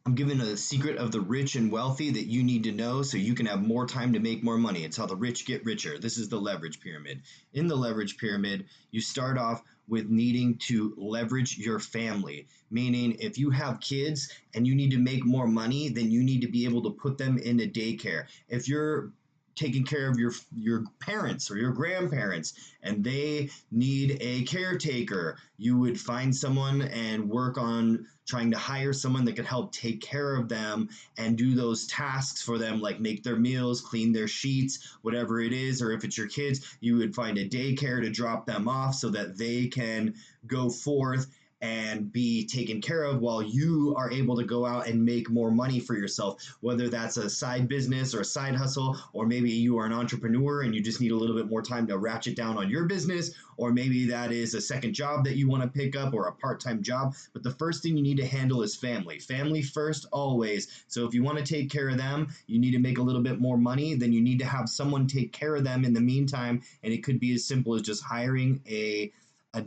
I'm giving a secret of the rich and wealthy that you need to know so you can have more time to make more money. It's how the rich get richer. This is the leverage pyramid. In the leverage pyramid, you start off with needing to leverage your family, meaning if you have kids and you need to make more money, then you need to be able to put them into daycare. If you're taking care of your parents or your grandparents and they need a caretaker, you would find someone and work on trying to hire someone that could help take care of them and do those tasks for them, like make their meals, clean their sheets, whatever it is. Or if it's your kids, you would find a daycare to drop them off so that they can go forth and be taken care of while you are able to go out and make more money for yourself, whether that's a side business or a side hustle, or maybe you are an entrepreneur and you just need a little bit more time to ratchet down on your business, or maybe that is a second job that you want to pick up or a part-time job. But the first thing you need to handle is family first always. So if you want to take care of them, you need to make a little bit more money, then you need to have someone take care of them in the meantime. And it could be as simple as just hiring a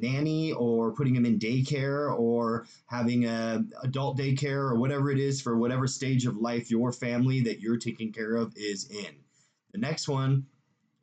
nanny or putting them in daycare or having a adult daycare or whatever it is for whatever stage of life your family that you're taking care of is in. The next one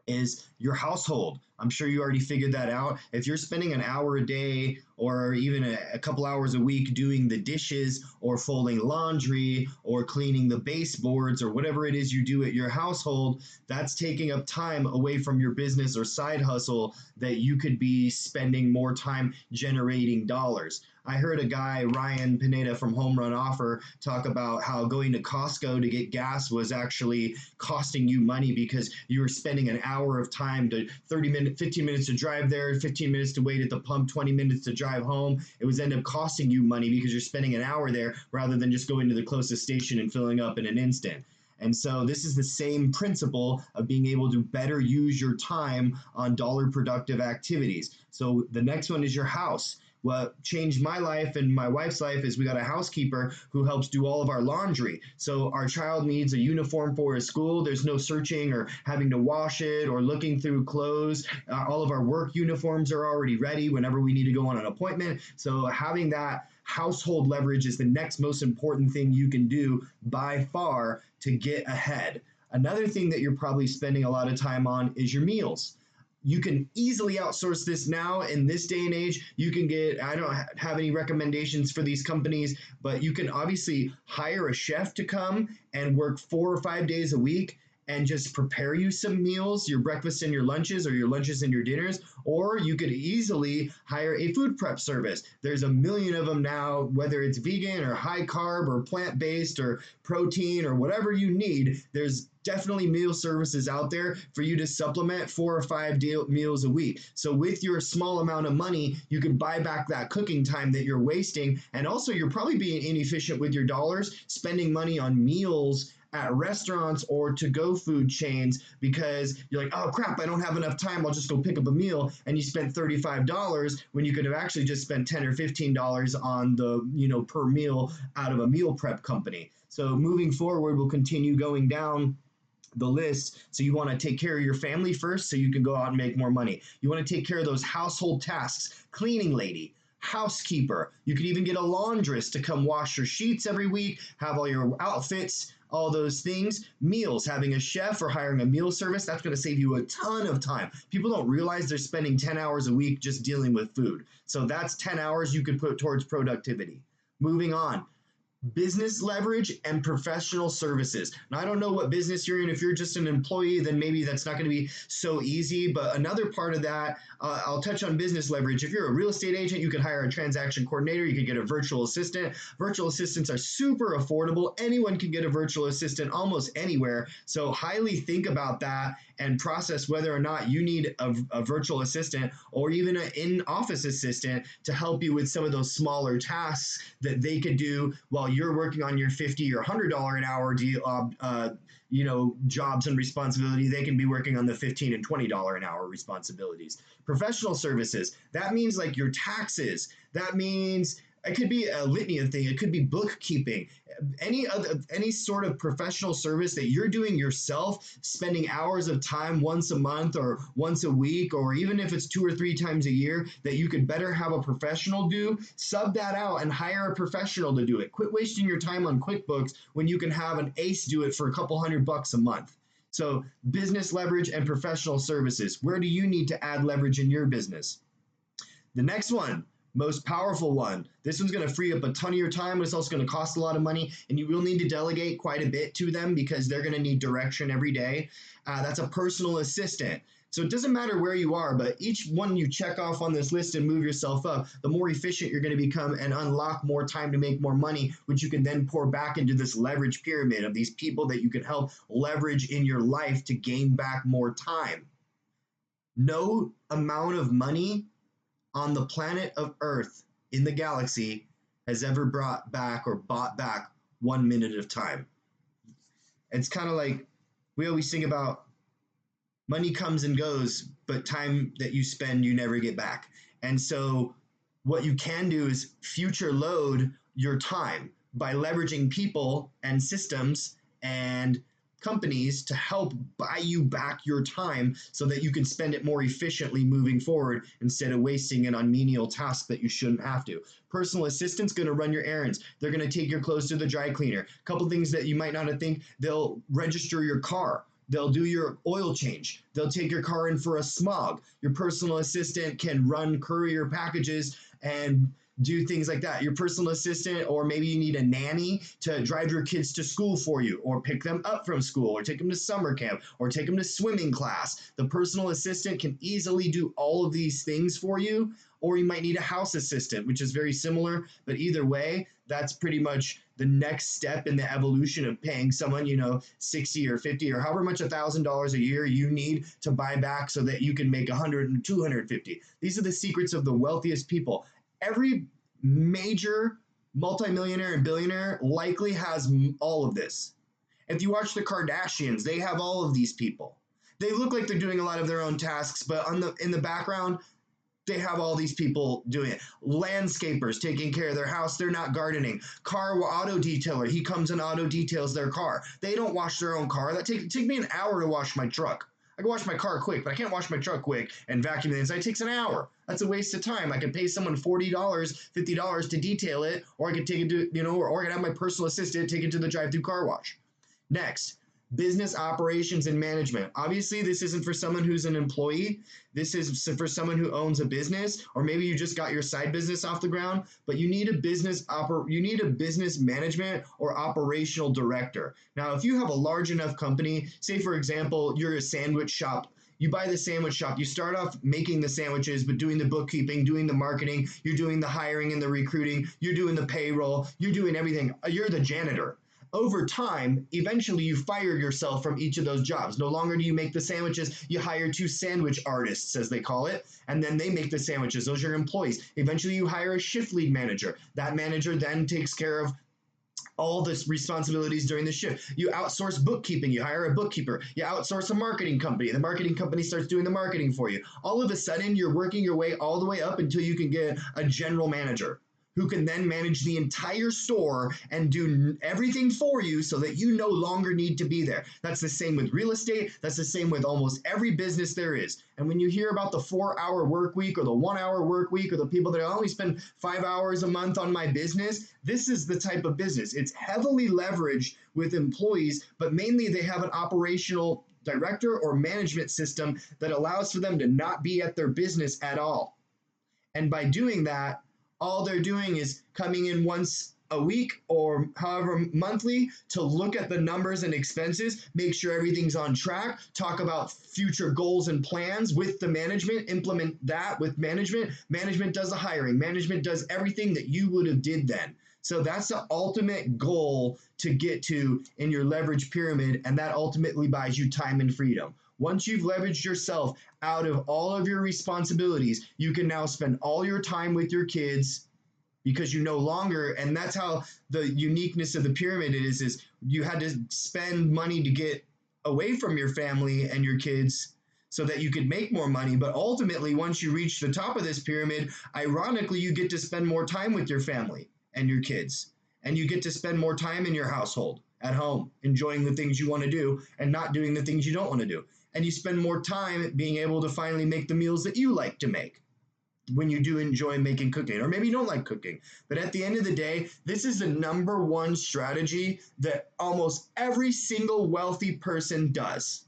is your household. I'm sure you already figured that out. If you're spending an hour a day or even a couple hours a week doing the dishes or folding laundry or cleaning the baseboards or whatever it is you do at your household, that's taking up time away from your business or side hustle that you could be spending more time generating dollars. I heard a guy, Ryan Pineda from Home Run Offer, talk about how going to Costco to get gas was actually costing you money because you were spending an hour of time to 15 minutes to drive there, 15 minutes to wait at the pump, 20 minutes to drive home. It was end up costing you money because you're spending an hour there rather than just going to the closest station and filling up in an instant. And so this is the same principle of being able to better use your time on dollar productive activities. So the next one is your house. What changed my life and my wife's life is we got a housekeeper who helps do all of our laundry. So our child needs a uniform for his school. There's no searching or having to wash it or looking through clothes. All of our work uniforms are already ready whenever we need to go on an appointment. So having that household leverage is the next most important thing you can do by far to get ahead. Another thing that you're probably spending a lot of time on is your meals. You can easily outsource this now in this day and age. You can get, I don't have any recommendations for these companies, but you can obviously hire a chef to come and work 4 or 5 days a week and just prepare you some meals, your breakfast and your lunches, or your lunches and your dinners. Or you could easily hire a food prep service. There's a million of them now, whether it's vegan or high carb or plant-based or protein or whatever you need. There's definitely meal services out there for you to supplement 4 or 5 meals a week. So with your small amount of money, you can buy back that cooking time that you're wasting. And also you're probably being inefficient with your dollars, spending money on meals at restaurants or to-go food chains because you're like, oh crap, I don't have enough time, I'll just go pick up a meal, and you spent $35 when you could have actually just spent $10 or $15 on the, per meal out of a meal prep company. So moving forward, we'll continue going down the list. So you want to take care of your family first so you can go out and make more money. You want to take care of those household tasks, cleaning lady, housekeeper. You could even get a laundress to come wash your sheets every week, have all your outfits, all those things. Meals, having a chef or hiring a meal service, that's going to save you a ton of time. People don't realize they're spending 10 hours a week just dealing with food. So that's 10 hours you could put towards productivity. Moving on. Business leverage and professional services. Now, I don't know what business you're in. If you're just an employee, then maybe that's not going to be so easy. But another part of that, I'll touch on business leverage. If you're a real estate agent, you can hire a transaction coordinator. You can get a virtual assistant. Virtual assistants are super affordable. Anyone can get a virtual assistant almost anywhere. So highly think about that and process whether or not you need a virtual assistant or even an in-office assistant to help you with some of those smaller tasks that they could do while you're working on your $50 or $100 an hour jobs and responsibility. They can be working on the $15 and $20 an hour responsibilities. Professional services, that means like your taxes. That means It could be a litany of things. It could be bookkeeping, any sort of professional service that you're doing yourself, spending hours of time once a month or once a week, or even if it's 2 or 3 times a year that you could better have a professional do, sub that out and hire a professional to do it. Quit wasting your time on QuickBooks when you can have an ace do it for a couple $100 a month. So, business leverage and professional services. Where do you need to add leverage in your business? The next one, most powerful one. This one's going to free up a ton of your time, but it's also going to cost a lot of money, and you will need to delegate quite a bit to them because they're going to need direction every day. That's a personal assistant. So it doesn't matter where you are, but each one you check off on this list and move yourself up, the more efficient you're going to become and unlock more time to make more money, which you can then pour back into this leverage pyramid of these people that you can help leverage in your life to gain back more time. No amount of money on the planet of Earth in the galaxy has ever brought back or bought back 1 minute of time. It's kind of like we always think about money comes and goes, but time that you spend, you never get back. And so what you can do is future load your time by leveraging people and systems and companies to help buy you back your time so that you can spend it more efficiently moving forward instead of wasting it on menial tasks that you shouldn't have to. Personal assistant's going to run your errands. They're going to take your clothes to the dry cleaner. A couple things that you might not have think, they'll register your car. They'll do your oil change. They'll take your car in for a smog. Your personal assistant can run courier packages and do things like that. Your personal assistant, or maybe you need a nanny to drive your kids to school for you, or pick them up from school, or take them to summer camp, or take them to swimming class. The personal assistant can easily do all of these things for you, or you might need a house assistant, which is very similar, but either way, that's pretty much the next step in the evolution of paying someone, 60 or 50 or however much $1,000 a year you need to buy back so that you can make 100 and 250. These are the secrets of the wealthiest people. Every major multimillionaire and billionaire likely has all of this. If you watch the Kardashians, they have all of these people. They look like they're doing a lot of their own tasks, but in the background, they have all these people doing it. Landscapers taking care of their house, they're not gardening. Car auto detailer, he comes and auto details their car. They don't wash their own car. That take me an hour to wash my truck. I can wash my car quick, but I can't wash my truck quick and vacuum the inside. It takes an hour. That's a waste of time. I could pay someone $40, $50 to detail it, or I could take it to, or I could have my personal assistant take it to the drive-through car wash. Next, business operations and management. Obviously, this isn't for someone who's an employee. This is for someone who owns a business, or maybe you just got your side business off the ground, but you need a business management or operational director. Now, if you have a large enough company, say for example, you're a sandwich shop. You buy the sandwich shop, you start off making the sandwiches, but doing the bookkeeping, doing the marketing, you're doing the hiring and the recruiting, you're doing the payroll, you're doing everything. You're the janitor. Over time, eventually you fire yourself from each of those jobs. No longer do you make the sandwiches, you hire 2 sandwich artists, as they call it, and then they make the sandwiches. Those are your employees. Eventually you hire a shift lead manager. That manager then takes care of all the responsibilities during the shift. You outsource bookkeeping, you hire a bookkeeper, you outsource a marketing company, the marketing company starts doing the marketing for you. All of a sudden, you're working your way all the way up until you can get a general manager who can then manage the entire store and do everything for you so that you no longer need to be there. That's the same with real estate. That's the same with almost every business there is. And when you hear about the 4-hour work week or the 1-hour work week or the people that only spend 5 hours a month on my business, this is the type of business. It's heavily leveraged with employees, but mainly they have an operational director or management system that allows for them to not be at their business at all. And by doing that, all they're doing is coming in once a week or however monthly to look at the numbers and expenses, make sure everything's on track, talk about future goals and plans with the management, implement that with management. Management does the hiring. Management does everything that you would have did then. So that's the ultimate goal to get to in your leverage pyramid, and that ultimately buys you time and freedom. Once you've leveraged yourself out of all of your responsibilities, you can now spend all your time with your kids because you no longer, and that's how the uniqueness of the pyramid is you had to spend money to get away from your family and your kids so that you could make more money. But ultimately, once you reach the top of this pyramid, ironically, you get to spend more time with your family and your kids. And you get to spend more time in your household, at home, enjoying the things you want to do and not doing the things you don't want to do. And you spend more time being able to finally make the meals that you like to make when you do enjoy making cooking, or maybe you don't like cooking. But at the end of the day, this is the number one strategy that almost every single wealthy person does.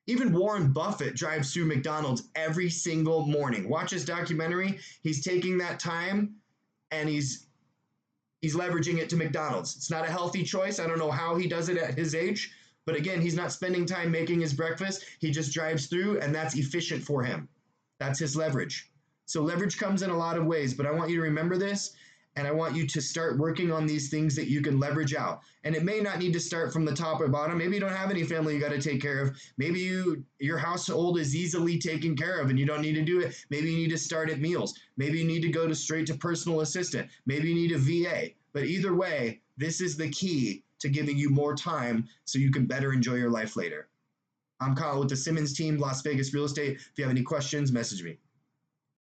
Even Warren Buffett drives through McDonald's every single morning. Watch his documentary. He's taking that time and he's leveraging it to McDonald's. It's not a healthy choice. I don't know how he does it at his age, but again, he's not spending time making his breakfast. He just drives through, and that's efficient for him. That's his leverage. So leverage comes in a lot of ways, but I want you to remember this, and I want you to start working on these things that you can leverage out. And it may not need to start from the top or bottom. Maybe you don't have any family you got to take care of. Maybe your household is easily taken care of and you don't need to do it. Maybe you need to start at meals. Maybe you need to go to straight to personal assistant. Maybe you need a VA. But either way, this is the key to giving you more time so you can better enjoy your life later. I'm Kyle with the Simmons team, Las Vegas Real Estate. If you have any questions, message me.